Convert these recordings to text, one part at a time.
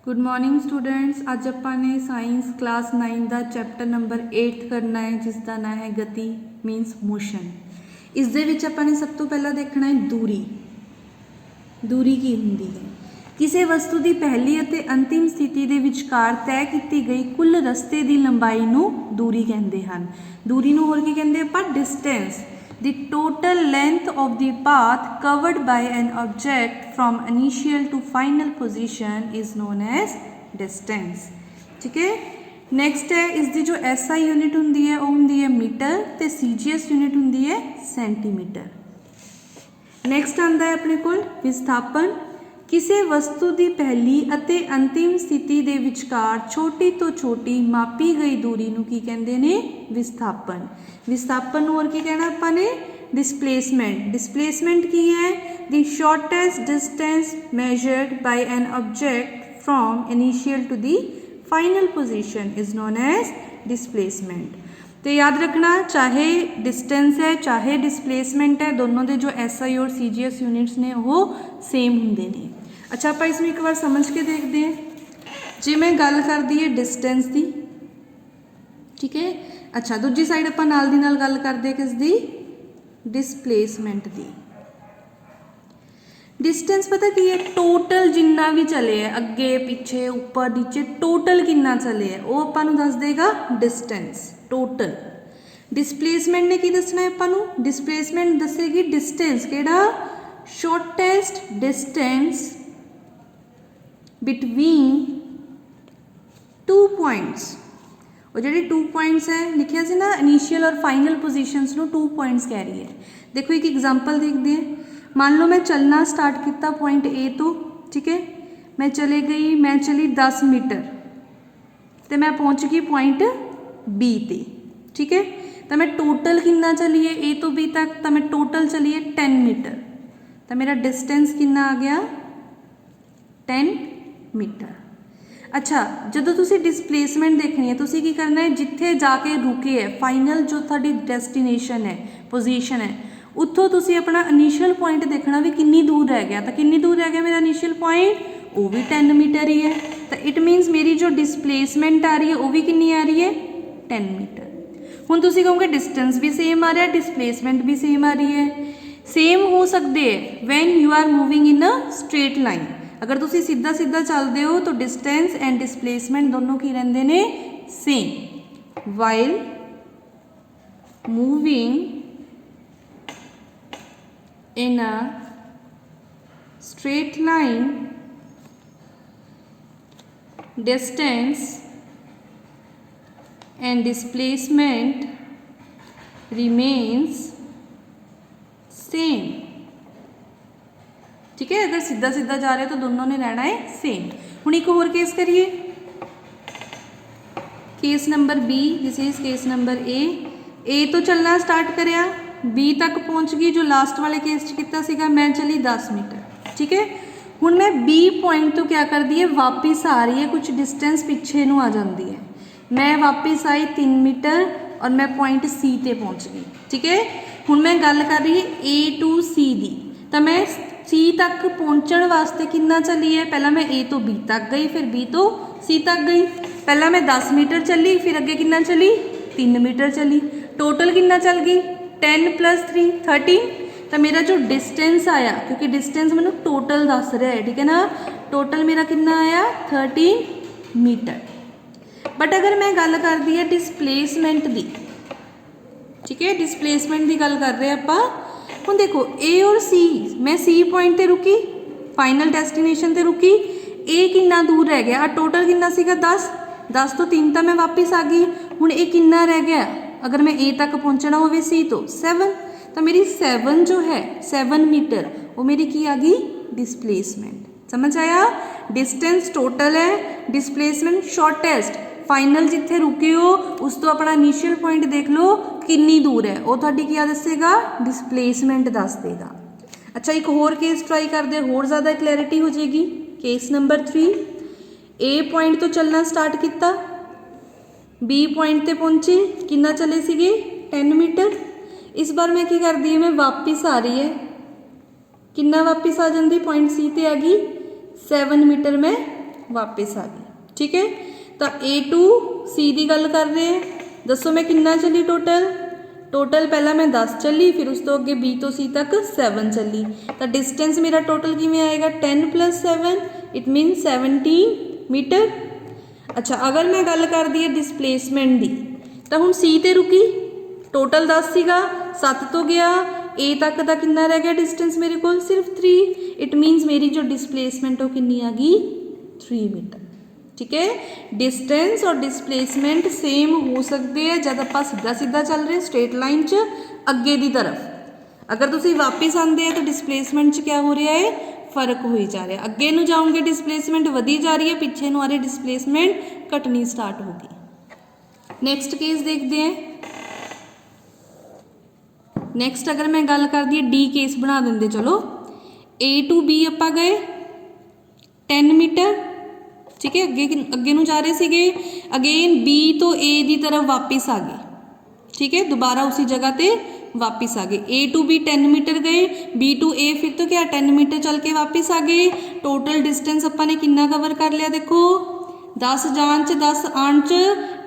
Good morning students. अज अपने science class 9 का chapter number 8 करना है जिसका नाम है गति मीनस मोशन। इस दे विच अपने सब तो पहला देखना है दूरी। दूरी की हुंदी है? किसी वस्तु की पहली अते अंतिम स्थिति के विचकार तय की गई कुल रस्ते की लंबाई नूं दूरी कहते हैं। दूरी नूं होर की कहते आपां? Distance. The total length of the path covered by an object from initial to final position is known as distance। ठीक है। नेक्स्ट है इसकी जो SI यूनिट होंगी है वो होंगी है मीटर, तो CGS यूनिट होंगी है सेंटीमीटर। नेक्स्ट आता है अपने को विस्थापन। किसी वस्तु की पहली अते अंतिम स्थिति के विचकार छोटी तो छोटी मापी गई दूरी नूं की कहते हैं? विस्थापन। विस्थापन और की कहना अपने? डिस्प्लेसमेंट। डिस्प्लेसमेंट की है? The shortest distance measured by an object from initial to the final position is known as displacement. तो याद रखना, चाहे डिस्टेंस है चाहे डिस्प्लेसमेंट है, दोनों के जो SI और CGS यूनिट्स ने वो सेम होंगे ने। अच्छा, आप इसमें एक बार समझ के देखते हैं। जे मैं गल कर दी है डिस्टेंस की, ठीक है। अच्छा, दूजी साइड आप नाल दी नाल गल करते किस दी? डिस्प्लेसमेंट की। डिस्टेंस पता की है? टोटल जिन्ना भी चले है, अगे पिछे उपर नीचे टोटल कितना चले है वो आपां दस देगा डिस्टेंस टोटल। डिस्प्लेसमेंट ने की दसना है आपां? डिस्प्लेसमेंट दसेगी डिस्टेंस केड़ा? Shortest distance between two points. और जो 2 पॉइंट्स है लिखिया से ना इनिशियल और फाइनल पोजीशंस नो 2 पॉइंट्स कह रही है। देखो एक एग्जांपल देखते हैं। मान लो मैं चलना स्टार्ट किया पॉइंट A तो, ठीक है। मैं चली 10 मीटर तो मैं पहुंच गई पॉइंट B ते, ठीक है। तो मैं टोटल कितना चली है A तो B तक? तो मैं टोटल चली है 10 मीटर। तो मेरा डिस्टेंस कितना आ गया? 10 मीटर। अच्छा, जो तुसी डिस्प्लेसमेंट देखनी है तुसी की करना है? जिथे जाके रुके है फाइनल जो थोड़ी डेस्टिनेशन है, पोजीशन है, उत्थों तुसी अपना इनिशियल पॉइंट देखना भी कितनी दूर रह गया। तो कितनी दूर रह गया मेरा इनिशियल पॉइंट? वो भी 10 मीटर ही है। तो इट मीनस मेरी जो डिस्प्लेसमेंट आ रही है वो भी कितनी आ रही है? 10 मीटर। हुण तुसी कहोगे डिस्टेंस भी सेम आ रहा है, डिस्प्लेसमेंट भी सेम आ रही है। सेम हो सकते हैं when you are moving in a straight line. अगर तुसी सीधा सीधा चलते हो तो डिस्टेंस एंड डिस्प्लेसमेंट दोनों की रहंदे ने same. While moving in a straight line distance and displacement remains same। ठीक है, अगर सीधा सीधा जा रहे हो तो दोनों ने रहना है सेम। हुण एक होर केस करिए, case number B। This is case number A तो चलना स्टार्ट करिया, B तक पहुँच गई। जो लास्ट वाले केस च किया सीगा मैं चली 10 मीटर, ठीक है। हुण मैं B पॉइंट तो क्या करती है? वापिस आ रही है, कुछ डिस्टेंस पिछे नूं आ जाती है। मैं वापिस आई 3 मीटर और मैं पॉइंट C ते पहुँच गई, ठीक है। हुण मैं गल कर रही है A to C दी। तो मैं C तक पहुँचण वास्ते कितना चली है? पहला मैं A तो B तक गई, फिर B तो C तक गई। पहला मैं 10 मीटर चली, फिर अगे कितना चली? 3 मीटर चली। टोटल कितना चल गई? 10 + 3 13। तो मेरा जो डिस्टेंस आया, क्योंकि डिस्टेंस मैंने टोटल दस रहा है, ठीक है ना, टोटल मेरा कितना आया? 13 मीटर। बट अगर मैं गल कर दी है डिस्प्लेसमेंट की, ठीक है, डिस्प्लेसमेंट की गल कर रहे हैं आप। हुण देखो A और C, मैं C पॉइंट ते रुकी, फाइनल डेस्टिनेशन ते रुकी। A कितना दूर रह गया? टोटल कितना सीगा? 10 तो 3 तो मैं वापस आ गई। हुण A कितना रह गया? अगर मैं A तक पहुँचना हो C तो 7। तो मेरी 7 जो है 7 मीटर वो मेरी की आ गई? डिस्प्लेसमेंट। समझ आया? डिस्टेंस टोटल है, डिस्प्लेसमेंट शॉर्टेस्ट। फाइनल जिथे रुके हो उस तो अपना इनिशियल पॉइंट देख लो कितनी दूर है, वो थोड़ी क्या दसेगा? डिस्प्लेसमेंट दस देगा। अच्छा, एक होर केस ट्राई कर दे, होर ज़्यादा क्लैरिटी हो जाएगी। Case number 3। A पॉइंट तो चलना स्टार्ट किया, B पॉइंट ते पहुंची, कितना चले सीगे? 10 मीटर। इस बार मैं की कर दी है? मैं वापिस आ रही है, कितना वापिस आ जाती? पॉइंट C ते आ गई 7 मीटर मैं वापस आ गई। ठीक है, तो A टू C की गल कर रहे हैं, दसो मैं कितना चली टोटल। टोटल पहला मैं 10 चली, फिर उस तो अगे B तो C तक 7 चली, तो डिस्टेंस मेरा टोटल किमें आएगा 10 + 7, इट मीन 17 मीटर। अच्छा, अगर मैं गल कर दी है डिसप्लेसमेंट की, तो हुण C ते रुकी, टोटल 10 सीगा, 7 तो गया, A तक का कितना रह गया डिस्टेंस मेरे को सिर्फ 3, इट मीनस मेरी जो डिसप्लेसमेंट वो कितनी आ गई 3 मीटर। ठीक है, डिस्टेंस और डिसप्लेसमेंट सेम हो सकते हैं जब आप सीधा सीधा चल रहे स्ट्रेट लाइन च अगे की तरफ। अगर तुम वापस आते हैं तो डिसप्लेसमेंट च क्या हो रहा है, फर्क हो ही जा रहा है। अगे नूं जाओगे डिसप्लेसमेंट वधी जा रही है, पीछे नूं आ रही डिसप्लेसमेंट घटनी स्टार्ट होगी। नेक्स्ट केस देखते हैं। नैक्सट अगर मैं गल कर दी डी केस बना देंगे, चलो A टू B आप गए 10 मीटर। ठीक है, अगे अगे नूं जा रहे सीगे, अगेन B तो A की तरफ वापस आ गए। ठीक है, दोबारा उसी जगह पे वापस आ गए। A टू B 10 मीटर गए, B टू A फिर तो क्या 10 मीटर चल के वापस आ गए। टोटल डिस्टेंस अपने ने कितना कवर कर लिया, देखो 10 जान च 10 आन च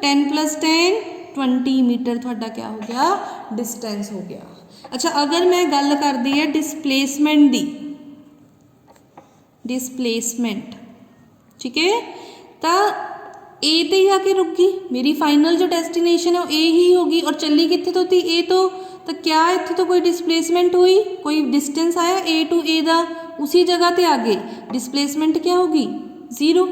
10 + 10 20 मीटर थोड़ा क्या हो गया, डिस्टेंस हो गया। अच्छा, अगर मैं गल कर दी है डिसप्लेसमेंट दी, डिसप्लेसमेंट, ठीक है, तो ए ते ही आके रुक गई, मेरी फाइनल जो डेस्टिनेशन है वो ए ही होगी, और चली कितने तो थी ए तो क्या इतने तो कोई डिसप्लेसमेंट हुई, कोई डिस्टेंस आया ए टू ए दा, उसी जगह ते आ गए, डिसप्लेसमेंट क्या होगी 0।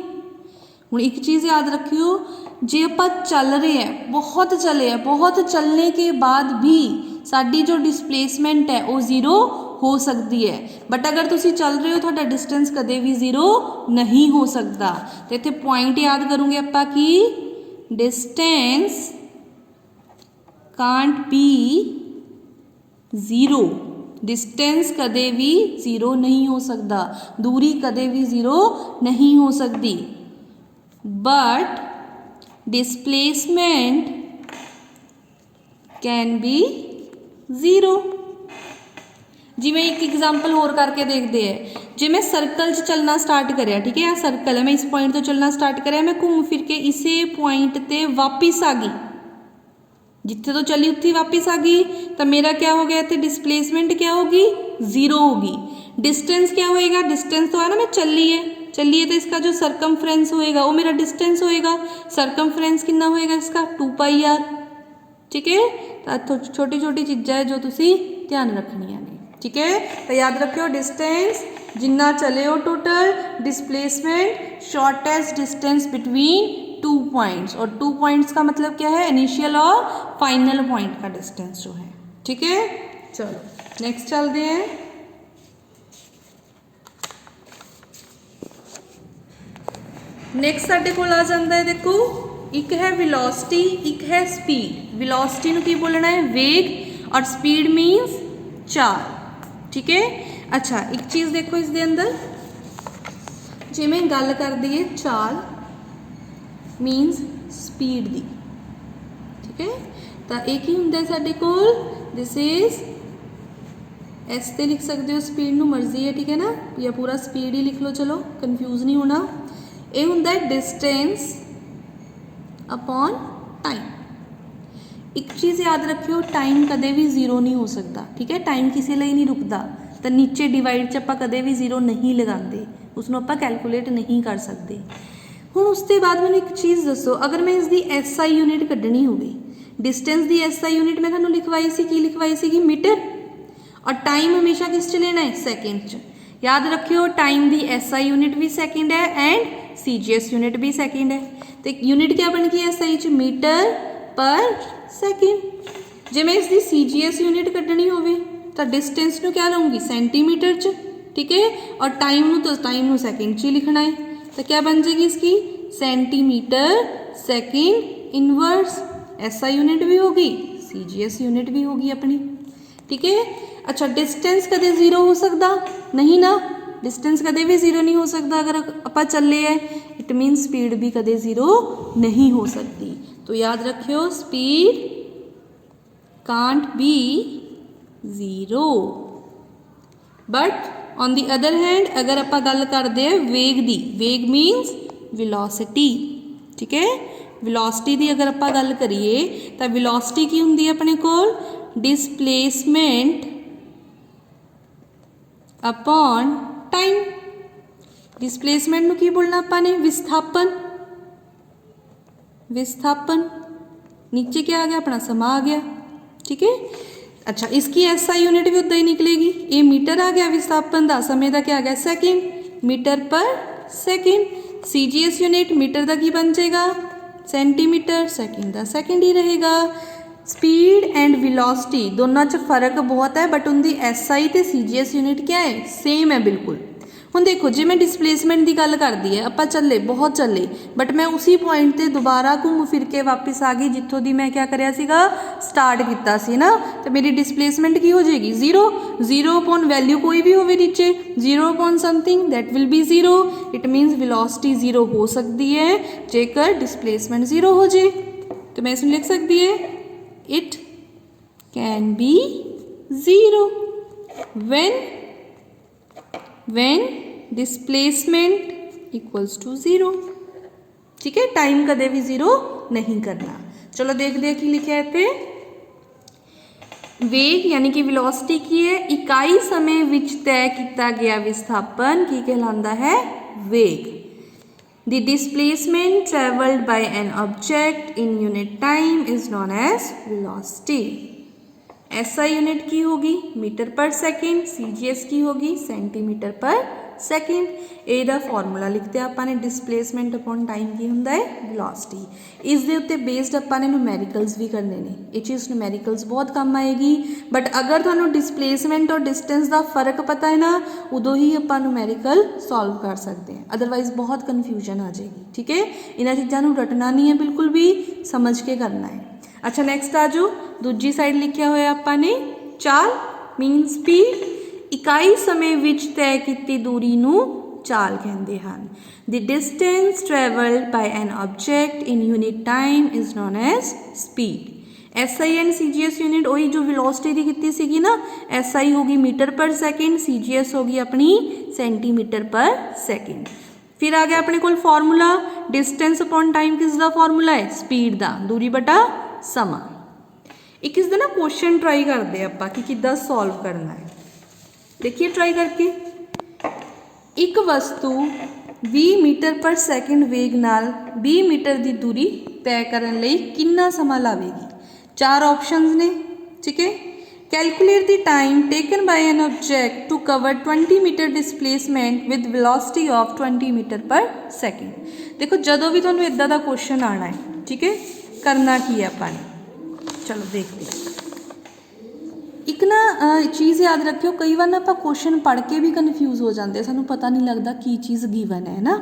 हुण एक चीज़ याद रखियो, जे आप चल रहे हैं, बहुत चले हैं, बहुत चलने के बाद भी साडी जो डिसप्लेसमेंट है वो 0 हो सकती है, बट अगर तुसी चल रहे हो तो डिस्टेंस कदे भी 0 नहीं हो सकता। तो इत्थे पॉइंट याद करूँगे आपां कि डिस्टेंस कांट बी 0, डिस्टेंस कदे भी 0 नहीं हो सकता, दूरी कदे भी 0 नहीं हो सकती, बट डिसप्लेसमेंट कैन बी 0। जिमें एक एग्जाम्पल होर करके देखते हैं, जे मैं सर्कल च चलना स्टार्ट करिया, ठीक है, सर्कल है, मैं इस पॉइंट तो चलना स्टार्ट करिया, मैं घूम फिर के इसे पॉइंट ते वापस आ गई, जिथे तो चली उत्थे वापस आ गई, तो मेरा क्या हो गया, इतने डिसप्लेसमेंट क्या होगी 0 होगी। डिस्टेंस क्या होएगा, डिस्टेंस तो है ना, मैं चलिए तो इसका जो सरकमफ्रेंस होएगा वो मेरा डिस्टेंस होएगा, सरकमफ्रेंस कितना होएगा इसका 2πr। ठीक है, तो छोटी छोटी चीज़ा है जो तुसी ध्यान रखनिया ने। ठीक है, तो याद रखियो डिस्टेंस जिन्ना चले हो total, displacement shortest distance between 2 points, और 2 पॉइंट्स का मतलब क्या है, इनिशियल और फाइनल पॉइंट का डिस्टेंस जो है। ठीक है, चलो नेक्स्ट चलते हैं। नैक्सट साडे कोल आ जाता है, देखो एक है वेलोसिटी, एक है स्पीड। वेलोसिटी नूं की बोलना है वेग, और स्पीड मीन्स चाल। ठीक है, अच्छा एक चीज़ देखो इसके अंदर, जिमें गल कर दी है चाल मीन्स स्पीड दी। ठीक है, तो एक ही होंगे साडे कोल, दिस इज एस ते लिख सकते हो, स्पीड नूं मर्जी है, ठीक है ना, या पूरा स्पीड ही लिख लो, चलो कन्फ्यूज नहीं होना। ये होंगे डिस्टेंस अपॉन टाइम। एक चीज़ याद रखियो, टाइम कदे भी 0 नहीं हो सकता। ठीक है, टाइम किसी लिए नहीं रुकता, तो नीचे डिवाइड च आपां कदे भी 0 नहीं लगाते, उसनों आपां कैलकुलेट नहीं कर सकते। हुण उसके बाद मैंने एक चीज़ दसो, अगर मैं इसकी SI यूनिट कढ़नी होवे, डिस्टेंस की SI यूनिट मैं तुहानूं लिखवाई सी, की लिखवाई सी मीटर, और टाइम हमेशा किस च लेना है, सेकेंड च। याद रखियो टाइम की SI यूनिट भी सेकेंड है एंड CGS यूनिट भी सेकेंड है, तो यूनिट क्या बन गई SI च, मीटर पर सेकेंड। जे मैं इसकी CGS यूनिट कढ़नी होवे तो डिस्टेंस नूं क्या लूँगी, सेंटीमीटर च। ठीक है, और टाइम नूं तो टाइम नूं सेकेंड च ही लिखना है, तो क्या बन जाएगी इसकी centimetre second inverse. SI unit भी होगी, CGS यूनिट भी होगी अपनी। ठीक है, अच्छा डिस्टेंस कदे 0 हो सकता नहीं ना, डिस्टेंस कदे भी 0 नहीं हो सकता अगर आप चले है, इट मीन स्पीड भी कदे 0 नहीं हो सकती। तो याद रखियो speed can't be 0, but on the other hand अगर आप गल करते हैं वेग दी, वेग मीनस वेलोसिटी। ठीक है, वेलोसिटी की अगर आप गल करिए तो वेलोसिटी की होंगी अपने कोल डिसप्लेसमेंट अपॉन टाइम। डिसप्लेसमेंट नूं की बोलना आपाने विस्थापन। विस्थापन नीचे क्या आ गया अपना समा आ गया। ठीक है, अच्छा इसकी एसआई यूनिट भी उदा ही निकलेगी। ये मीटर आ गया विस्थापन का, समय का क्या आ गया second, metre per second. CGS unit metre का की बन जाएगा सेंटीमीटर, सेकेंड का सेकेंड ही रहेगा। स्पीड एंड वेलोसिटी दोनों च फर्क बहुत है, बट उनकी एसआई तो सीजीएस यूनिट क्या है, सेम है बिल्कुल। हुण देखो जे मैं डिसप्लेसमेंट की गल करदी है, आपां चले बहुत चले, बट मैं उसी पॉइंट ते दोबारा घूम फिर के वापस आ गई जित्थों दी मैं क्या करिया सीगा स्टार्ट किया सी ना, तो मेरी डिसप्लेसमेंट की हो जाएगी जीरो। जीरो अपॉन वैल्यू कोई भी होवे नीचे, zero upon something that will be zero. It मीनस velocity zero हो सकती है जेकर डिसप्लेसमेंट जीरो हो जाए। तो मैं इसमें लिख सकती है it can be zero when displacement equals to zero. ठीक है, टाइम कदे भी जीरो नहीं करना। चलो देखते हैं कि लिखा है इत्थे, वेग यानी कि वेलोसिटी की है इकाई समय विच तय किया गया विस्थापन की कहलाता है वेग। The displacement travelled by an object in unit time is known as velocity. SI unit की होगी मीटर पर सेकेंड, सीजीएस की होगी सेंटीमीटर पर सेकेंड। ए दा फॉर्मूला लिखते आपाने डिसप्लेसमेंट अपॉन टाइम की होंदा है वेलोसिटी। इस दे उत्ते बेस्ड आपाने न्यूमैरिकल्स भी करने ने, ये चीज़ न्यूमैरिकल्स बहुत काम आएगी। बट अगर तुहानू डिसप्लेसमेंट और डिस्टेंस का फर्क पता है ना, उदों ही आपां न्यूमैरिकल सॉल्व कर सकते हैं, अदरवाइज बहुत कन्फ्यूजन आ जाएगी। ठीक है, इन्हां चीज़ां नू रटना नहीं है, बिल्कुल भी समझ के करना है। अच्छा नेक्स्ट आ जाओ, दूजी साइड लिखा हुआ आपने चाल मीन स्पीड। इकाई समय विच तय की दूरी नू चाल कहते हैं। The distance travelled by an object in unit time is known as speed. SI and CGS unit वही जो वेलोसिटी की की सी ना, एसआई होगी मीटर पर सेकेंड, सीजीएस होगी अपनी सेंटीमीटर पर सेकेंड। फिर आ गया अपने को फॉर्मूला डिस्टेंस अपॉन टाइम, किसका फॉर्मूला है स्पीड का, दूरी बटा समा। एक इसका ना क्वेश्चन ट्राई करते हैं आप कि किद्दां सॉल्व करना है। देखिए ट्राई करके, एक वस्तु 20 मीटर पर सेकेंड वेग नाल 20 मीटर की दूरी तय करने लई कितना समा लावेगी। चार ऑप्शंस ने। ठीक है, calculate the time taken by an object to cover 20 metre displacement with velocity of 20 metre per second. देखो जदों भी तुहानूं इदां दा क्वेश्चन आना है, ठीक है, करना की है आपाने, चलो देखते हैं। एक ना चीज़ याद रखियो, कई बार ना आप क्वेश्चन पढ़ के भी कन्फ्यूज हो जाते, सानू पता नहीं लगता की चीज़ गिवन है ना।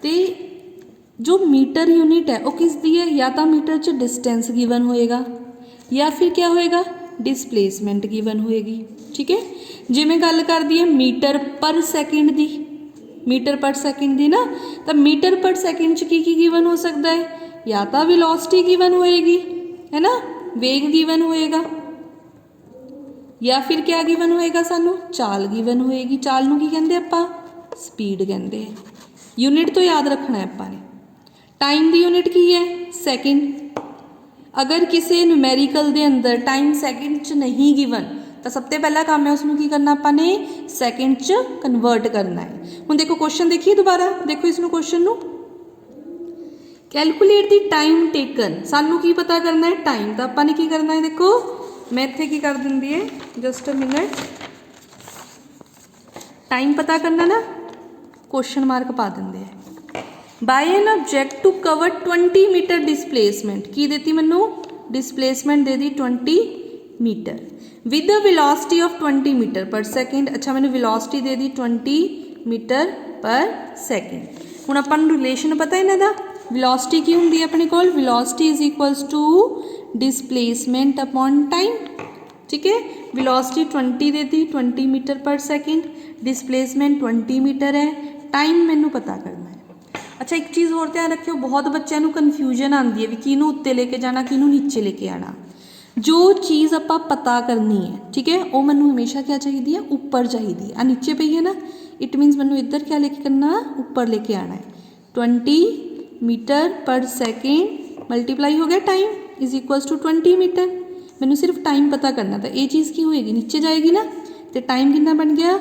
तो जो मीटर यूनिट है वो किस दी है, या तो मीटर च डिस्टेंस गिवन होएगा या फिर क्या होएगा डिसप्लेसमेंट गिवन होएगी। ठीक है, जे मैं गल कर दी है मीटर पर सेकेंड दी, मीटर पर सेकेंड दी ना, तो मीटर पर सेकेंड च की गिवन हो सकता है, या तो वेलोसिटी गिवन होएगी है ना, वेग गिवन होएगा, या फिर क्या गिवन होएगा सानू चाल गिवन होएगी। चाल नू की कहंदे आपां स्पीड कहंदे हैं। यूनिट तो याद रखना है आपां ने। टाइम की यूनिट की है सेकेंड। अगर किसी न्यूमैरिकल दे अंदर टाइम सेकेंड च नहीं गिवन तो सबसे पहला काम है उसनू की करना आपां ने सेकेंड च कन्वर्ट करना है। हुण देखो क्वेश्चन देखिए दोबारा, देखो इसनू क्वेश्चन नू, कैलकुलेट द टाइम टेकन, सानू की पता करना है टाइम, तो आपां ने की करना है, देखो मैं इत्थे की कर दिंदी है जस्ट अ मिनट, टाइम पता करना ना क्वेश्चन मार्क पा देंगे है। By an object to cover 20 metre displacement, की देती मैनू डिसप्लेसमेंट दे दी 20 metre with the velocity of 20 metre per second. अच्छा मैंने वेलोसिटी दे दी 20 मीटर पर सेकेंड। हुण आपां नूं रिलेशन पता इन्हां दा, वेलोसिटी की होंदी है अपने कोल, velocity is equals to displacement upon time. ठीक है, वेलोसिटी 20 दे दी 20 metre per second, displacement 20 metre है, टाइम मैनू पता करना है। अच्छा एक चीज़ होर ध्यान रखियो, बहुत बच्चों को कन्फ्यूजन आती है भी किनू उत्ते लेके जाना किनू नीचे लेके आना। जो चीज़ आपां पता करनी है, ठीक है, वो मैनू हमेशा क्या चाहिए है ऊपर चाहिए। आ नीचे पई है ना, इट मीनस मैनू इधर क्या लेके करना ऊपर लेके आना है। 20 मीटर पर सेकेंड मल्टीप्लाई हो गया time is equals to 20 metre. मैंने सिर्फ टाइम पता करना था, ये चीज़ की होएगी नीचे जाएगी ना, तो टाइम कितना बन गया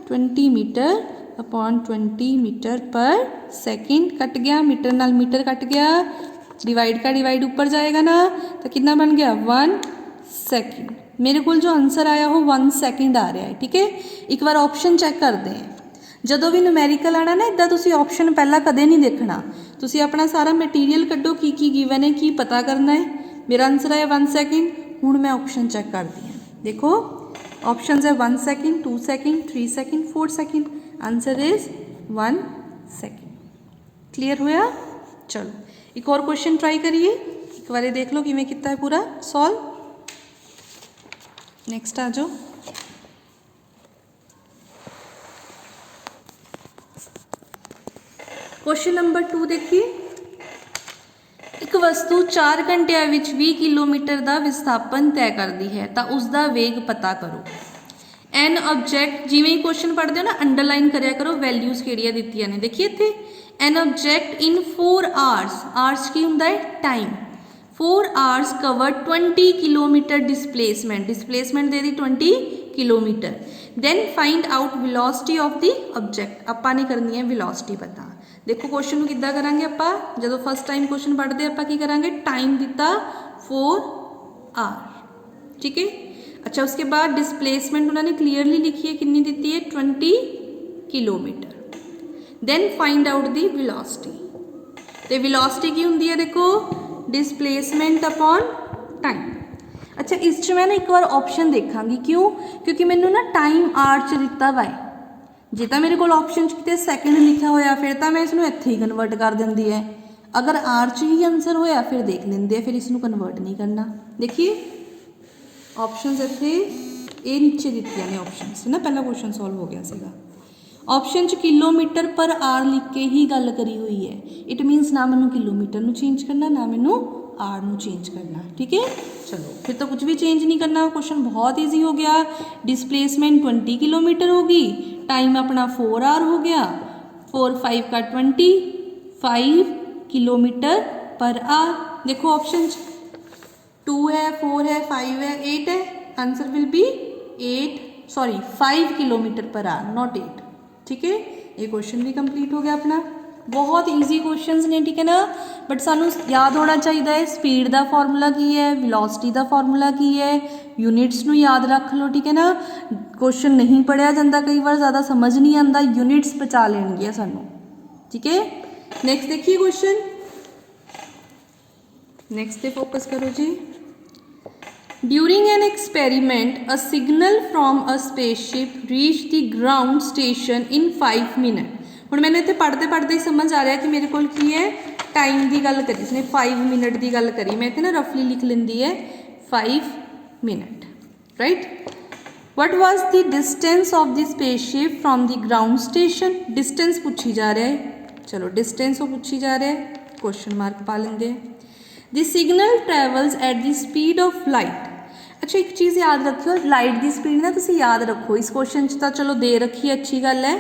20 metre upon 20 metre per second, cut गया मीटर नाल मीटर कट गया, डिवाइड का डिवाइड ऊपर जाएगा ना, तो कितना बन गया 1 सेकेंड। मेरे को जो आंसर आया वो 1 सेकेंड आ रहा है। ठीक है, एक बार ऑप्शन चैक करते हैं। ਜਦੋਂ ਵੀ ਨੂਮੈਰੀਕਲ ਆਣਾ ਨਾ ਇਦਾਂ ਤੁਸੀਂ ਆਪਸ਼ਨ ਪਹਿਲਾਂ ਕਦੇ ਨਹੀਂ ਦੇਖਣਾ, ਤੁਸੀਂ ਆਪਣਾ ਸਾਰਾ ਮਟੀਰੀਅਲ ਕੱਢੋ ਕੀ ਕੀ ਗਿਵਨ ਹੈ, ਕੀ ਪਤਾ ਕਰਨਾ ਹੈ। ਮੇਰਾ ਆਨਸਰ ਆਇਆ 1 ਸੈਕਿੰਡ। ਹੁਣ ਮੈਂ ਆਪਸ਼ਨ ਚੈੱਕ ਕਰਦੀ ਹਾਂ, ਦੇਖੋ ਆਪਸ਼ਨਸ ਹੈ 1 second, 2 second, 3 second, 4 second. Answer is 1 second. Clear ਹੋਇਆ? ਚਲੋ ਇੱਕ ਹੋਰ ਕੁਐਸਚਨ ਟਰਾਈ ਕਰੀਏ, ਇੱਕ ਵਾਰੀ ਦੇਖ ਲਓ ਕਿਵੇਂ ਕੀਤਾ ਹੈ ਪੂਰਾ ਸੋਲਵ। ਨੈਕਸਟ ਆ ਜਾਓ। क्वेश्चन नंबर 2 देखिए, एक वस्तु 4 घंटिया 20 किलोमीटर का विस्थापन तय करती है तो उसका वेग पता करो। एन ऑब्जेक्ट, जिमें ही क्वेश्चन पढ़ते हो ना अंडरलाइन कराया करो वैल्यूज किहड़ियां दित्तियां ने। देखिए इत्थे an object in 4 hours, hours की हुंदा है time, 4 hours cover 20 kilometre displacement, displacement दे दी 20 kilometre. Then find out velocity of the object, आपां ने करनी है वेलोसिटी पता। देखो क्वेश्चन में किद्दां करांगे आपां, जदों फस्ट टाइम क्वेश्चन पढ़ते आपां की करांगे, टाइम दिता 4 आवर। ठीक है, अच्छा उसके बाद डिसप्लेसमेंट उन्होंने क्लीयरली लिखी है, कितनी दी है 20 kilometre. Then find out the velocity, तो वेलोसिटी की होंगी है देखो डिसप्लेसमेंट अपॉन टाइम। अच्छा इस मैं ना एक बार ऑप्शन देखांगी, क्यों? क्योंकि मैनू ना टाइम आर च दिता वा है, जे तो मेरे को ऑप्शन कितने सैकेंड लिखा होया फिर तो मैं इसनों इत्थे ही कन्वर्ट कर देंदी है, अगर आर च ही आंसर होया फिर देख लेंदे है, फिर इसनों कन्वर्ट नहीं करना। देखिए ऑप्शनस इत्थे ये नीचे दित्तियां ने ऑप्शनस है ना, पहला क्वेश्चन सॉल्व हो गया सीगा। ऑप्शन च किलोमीटर पर आर लिख के ही गल करी हुई है, इट मीनस ना मैनू किलोमीटर नू चेंज करना ना मैनू आर नू चेंज करना। ठीक है, चलो फिर तो कुछ भी चेंज नहीं करना, क्वेश्चन बहुत ईजी हो गया। डिसप्लेसमेंट 20 किलोमीटर होगी, टाइम अपना 4 आवर हो गया, 4 5 का 20, 5 किलोमीटर पर आवर। देखो ऑप्शन 2 है, 4 है, 5 है, 8 है, answer will be 5 kilometre per hour, not 8। ठीक है, ये क्वेश्चन भी कंप्लीट हो गया अपना। बहुत ईजी क्वेश्चंस ने, ठीक है ना, बट सानू याद होना चाहिए स्पीड का फॉर्मूला की है, वेलोसिटी का फॉर्मूला की है, यूनिट्स नू याद रख लो। ठीक है ना, क्वेश्चन नहीं पढ़िया जाता, कई बार ज़्यादा समझ नहीं आता, यूनिट्स बचा लेंगे सानू। ठीक है, नेक्स्ट देखिए क्वेश्चन, नेक्स्ट पे फोकस करो जी। During an experiment a signal from a spaceship reach the ground station in 5 minute. हुण मैंने इत्थे पढ़ते पढ़ते ही समझ आ रहा है कि मेरे को की है टाइम की गल करी, इसने 5 मिनट की गल करी, मैं इत्थे ना रफली लिख लेंदी है 5 minute, right. What was the distance of the spaceship from the ground station, distance पूछी जा रहा है, चलो डिस्टेंस वो पूछी जा रहा है, क्वेश्चन मार्क पा लेंगे। The signal travels at the speed of light. अच्छा एक चीज़ याद रखियो, लाइट की स्पीड ना तुसीं याद रखो, इस क्वेश्चन तो चलो दे रखी है, अच्छी गल है,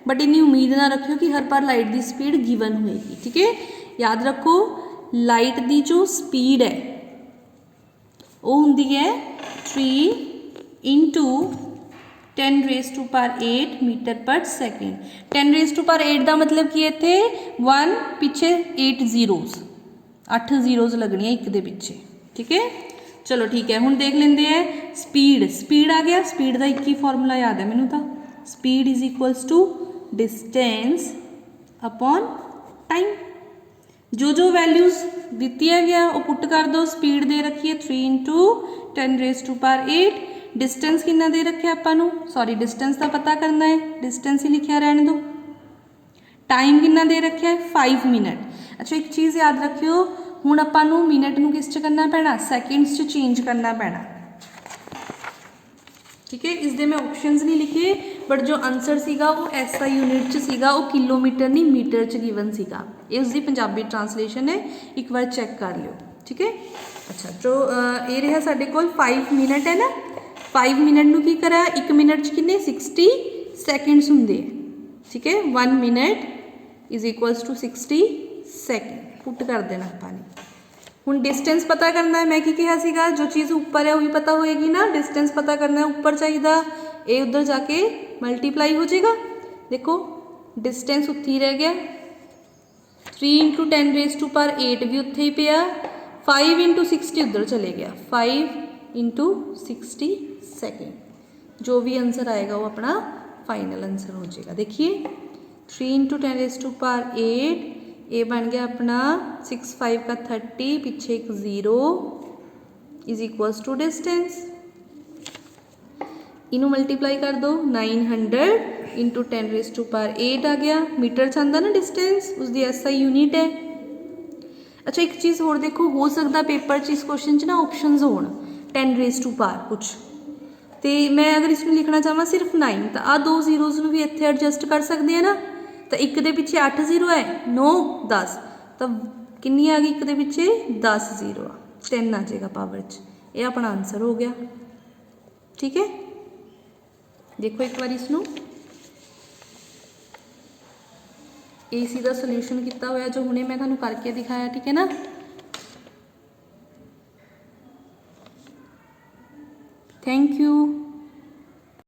बट इन्नी उम्मीद ना रखियो कि हर बार लाइट की स्पीड गिवन होएगी। ठीक है, याद रखो लाइट की जो स्पीड है वो होंदी है 3 × 10⁸ मीटर पर सेकेंड। 10⁸ का मतलब की इत्थे 1 पिछे 8 जीरोज़, 8 जीरोज़ लगनी एक दे पिछे। ठीक है, चलो ठीक है, हुण देख लेंदे हैं स्पीड। स्पीड आ गया, स्पीड का एक ही फॉर्मूला याद है मैनू, तो speed is equals to distance upon time. जो जो वैल्यूज़ दी है गया वो पुट कर दो। स्पीड दे रखी है 3 × 10⁸, डिस्टेंस कितना दे रखे आपां, सॉरी डिस्टेंस का पता करना है, डिस्टेंस ही लिखा रहने दो। टाइम कितना दे रखा है 5 मिनट। अच्छा एक चीज़ याद रखियो, हुण आपां नूं मिनट नूं किस च करना पैना, सैकेंड्स च चेंज करना पैना। ठीक है, इसके मैं ऑप्शंस नहीं लिखे, बट जो आंसर सीगा वो SI यूनिट च सीगा, वो किलोमीटर नहीं मीटर च गिवन सीगा। ये उसकी पंजाबी ट्रांसलेशन है, एक बार चेक कर लियो। ठीक है, अच्छा जो ये रहा साडे कोल 5 मिनट है ना, 5 मिनट नूं की करा, 1 मिनट च कितने 60 सैकेंड्स होंगे। ठीक है, 1 minute is equals to 60 second put कर देना पानी। हुण डिस्टेंस पता करना है, मैं की कहा सीगा जो चीज़ उपर है वही पता होएगी ना, डिस्टेंस पता करना है उपर चाहिए, ये उधर जाके मल्टीप्लाई हो जाएगा। देखो डिस्टेंस उत्थे ही रह गया, 3 × 10⁸ भी उत्थे ही पिया, 5 × 60 उधर चले गया, 5 × 60 सैकेंड। जो भी आंसर आएगा वो अपना फाइनल आंसर हो जाएगा। देखिए 3 × 10⁸, ये बन गया अपना 6 × 5 का 30, पीछे एक 0 इज इक्वल्स टू डिस्टेंस। इनू मल्टीप्लाई कर दो, 900 × 10⁸ आ गया। मीटर च आंदा ना डिस्टेंस, उसकी SI यूनिट है। अच्छा एक चीज़ होर देखो, हो सकता पेपर च इस क्वेश्चन च ना ऑप्शनस होण 10⁻⁴ कुछ, तो मैं अगर इसमें लिखना चाहवा सिर्फ 9, तो आ 2 जीरोज़ भी इत्थे एडजस्ट कर सकते हैं ना, तो एक दे पिछे 8 0 है, 9 10, तो कितनी आ गई, एक दे पिछे 10 0 आ, 10 आ जाएगा पावर च, ये अपना आंसर हो गया। ठीक है, देखो एक बार इसनों AC का सोल्यूशन किया हुआ जो हुणे मैं तुहानूं करके दिखाया। ठीक है ना, थैंक यू।